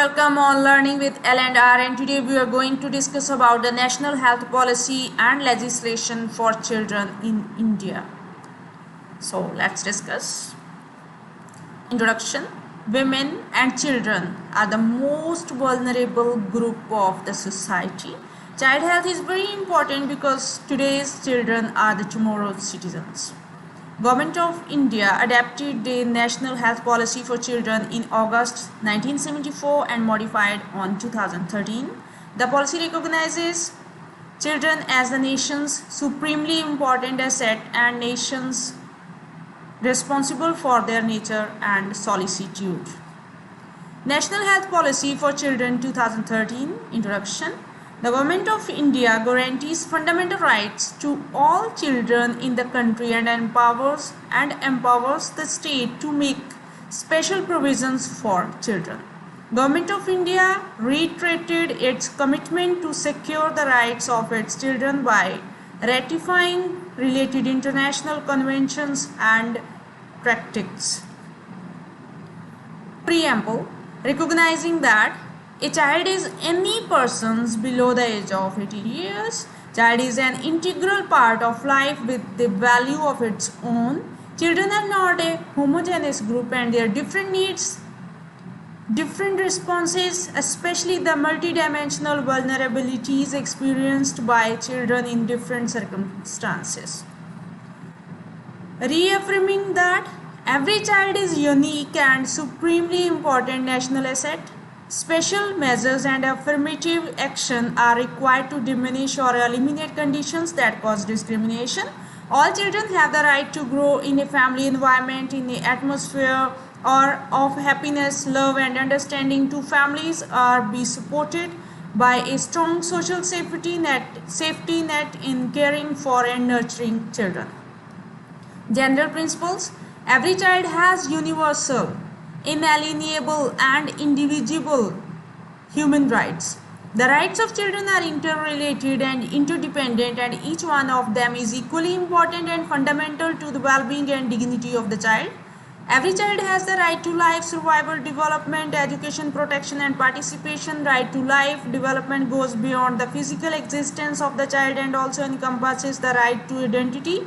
welcome on Learning with L&R, and today we are going to discuss about the National Health Policy and legislation for children in India. So let's discuss. Introduction. Women and children are the most vulnerable group of the society. Child health is very important because today's children are the tomorrow's citizens. Government of India adopted the National Health Policy for Children in August 1974 and modified on 2013. The policy recognizes children as the nation's supremely important asset and nations responsible for their nature and solicitude. National Health Policy for Children 2013 Introduction. The Government of India guarantees fundamental rights to all children in the country and empowers the state to make special provisions for children. Government of India reiterated its commitment to secure the rights of its children by ratifying related international conventions and practices. Preamble. Recognizing that a child is any person below the age of 18 years. Child is an integral part of life with the value of its own. Children are not a homogeneous group and their different needs, different responses, especially the multidimensional vulnerabilities experienced by children in different circumstances. Reaffirming that every child is unique and supremely important national asset. Special measures and affirmative action are required to diminish or eliminate conditions that cause discrimination. All children have the right to grow in a family environment, in an atmosphere of happiness, love and understanding. Two families are be supported by a strong social safety net in caring for and nurturing children. General principles. Every child has universal, inalienable and indivisible human rights. The rights of children are interrelated and interdependent, and each one of them is equally important and fundamental to the well-being and dignity of the child. Every child has the right to life, survival, development, education, protection and participation. Right to life development goes beyond the physical existence of the child and also encompasses the right to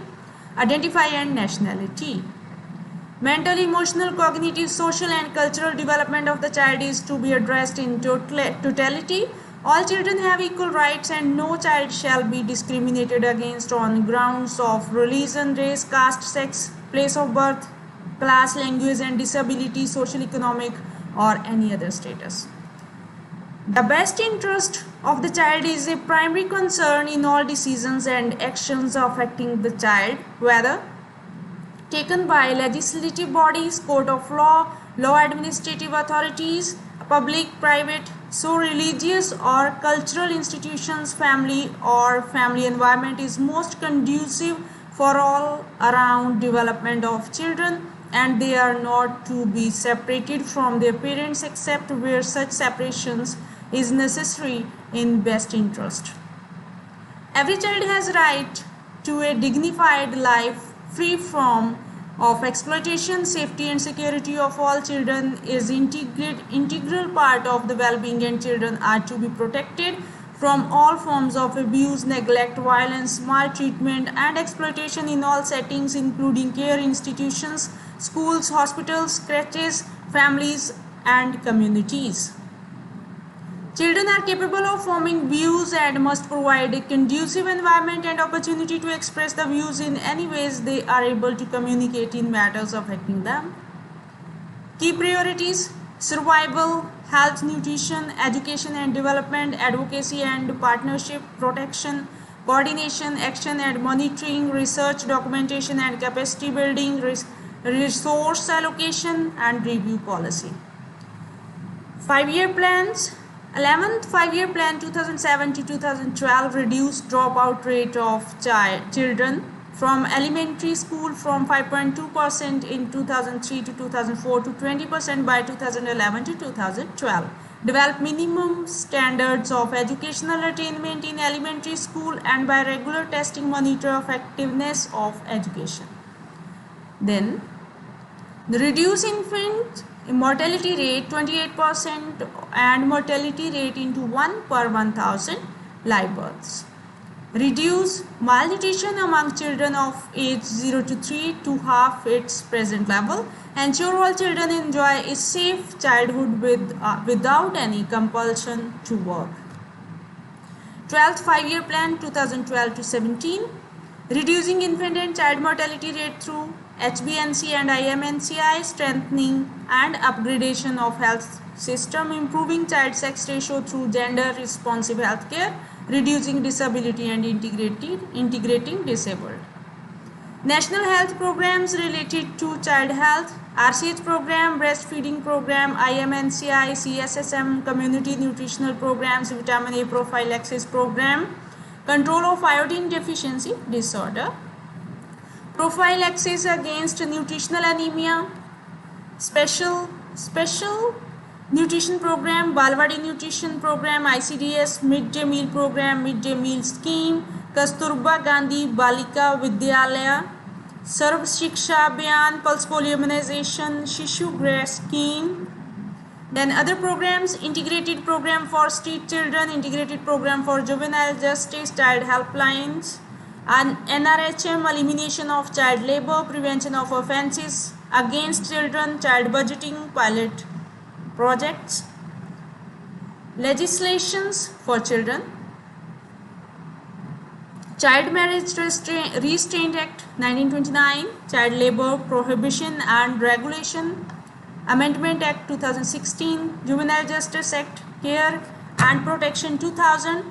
identify and nationality. Mental, emotional, cognitive, social and cultural development of the child is to be addressed in totality. All children have equal rights and no child shall be discriminated against on grounds of religion, race, caste, sex, place of birth, class, language and disability, social, economic or any other status. The best interest of the child is a primary concern in all decisions and actions affecting the child, whether taken by legislative bodies, court of law, law administrative authorities, public, private, so religious or cultural institutions. Family or family environment is most conducive for all around development of children, and they are not to be separated from their parents except where such separations is necessary in best interest. Every child has right to a dignified life free from of exploitation. Safety and security of all children is integral part of the well-being, and children are to be protected from all forms of abuse, neglect, violence, maltreatment and exploitation in all settings, including care institutions, schools, hospitals, crèches, families and communities. Children are capable of forming views and must provide a conducive environment and opportunity to express the views in any ways they are able to communicate in matters affecting them. Key priorities: survival, health, nutrition, education and development, advocacy and partnership, protection, coordination, action and monitoring, research, documentation and capacity building, resource allocation and review policy. 5-year plans. 11th 5-year plan 2007 to 2012 reduced dropout rate of children from elementary school from 5.2% in 2003 to 2004 to 20% by 2011 to 2012. Develop minimum standards of educational attainment in elementary school and by regular testing monitor effectiveness of education. Then reduce infant mortality rate 28% and mortality rate into 1 per 1000 live births. Reduce malnutrition among children of age 0 to 3 to half its present level. Ensure all children enjoy a safe childhood without any compulsion to work. 12th Five-Year Plan 2012 to 17. Reducing infant and child mortality rate through HBNC and IMNCI, strengthening and upgradation of health system, improving child sex ratio through gender responsive healthcare, reducing disability and integrating disabled. National health programs related to child health, RCH program, breastfeeding program, IMNCI, CSSM, community nutritional programs, vitamin A prophylaxis program, control of iodine deficiency disorder, prophylaxis against nutritional anemia, special nutrition program, Balwadi nutrition program, ICDS midday meal program, midday meal scheme, Kasturba Gandhi Balika Vidyalaya, Sarv Shiksha Abhiyan, pulse polio immunization, Shishu Grace scheme. Then other programs, integrated program for street children, integrated program for juvenile justice, child helplines, and NRHM, elimination of child labor, prevention of offences against children, child budgeting, pilot projects, legislations for children, Child Marriage Restraint Act 1929, Child Labor Prohibition and Regulation Amendment Act 2016, Juvenile Justice Act, Care and Protection 2000,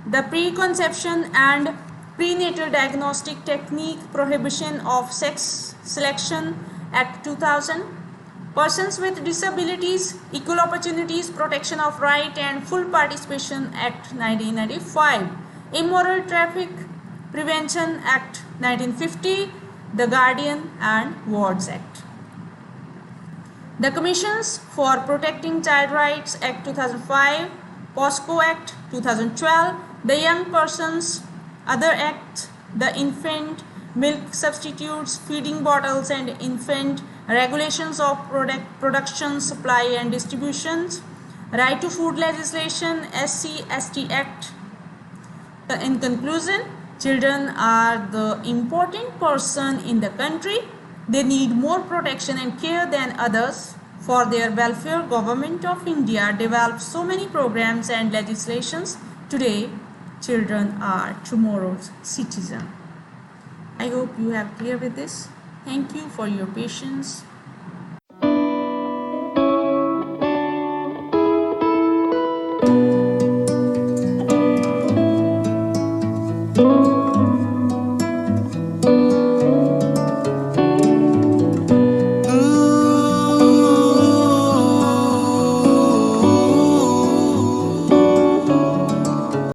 the Preconception and Prenatal Diagnostic Technique Prohibition of Sex Selection Act 2000, Persons with Disabilities, Equal Opportunities, Protection of Right and Full Participation Act 1995, Immoral Traffic Prevention Act 1950, the Guardian and Wards Act. The Commissions for Protecting Child Rights Act 2005, POSCO Act 2012, the Young Persons Other Act, the Infant Milk Substitutes, Feeding Bottles and Infant Regulations of Production, Supply and Distributions, Right to Food Legislation, SC/ST Act. In conclusion, children are the important person in the country. They need more protection and care than others. For their welfare, Government of India developed so many programs and legislations. Today, children are tomorrow's citizen. I hope you have clear with this. Thank you for your patience.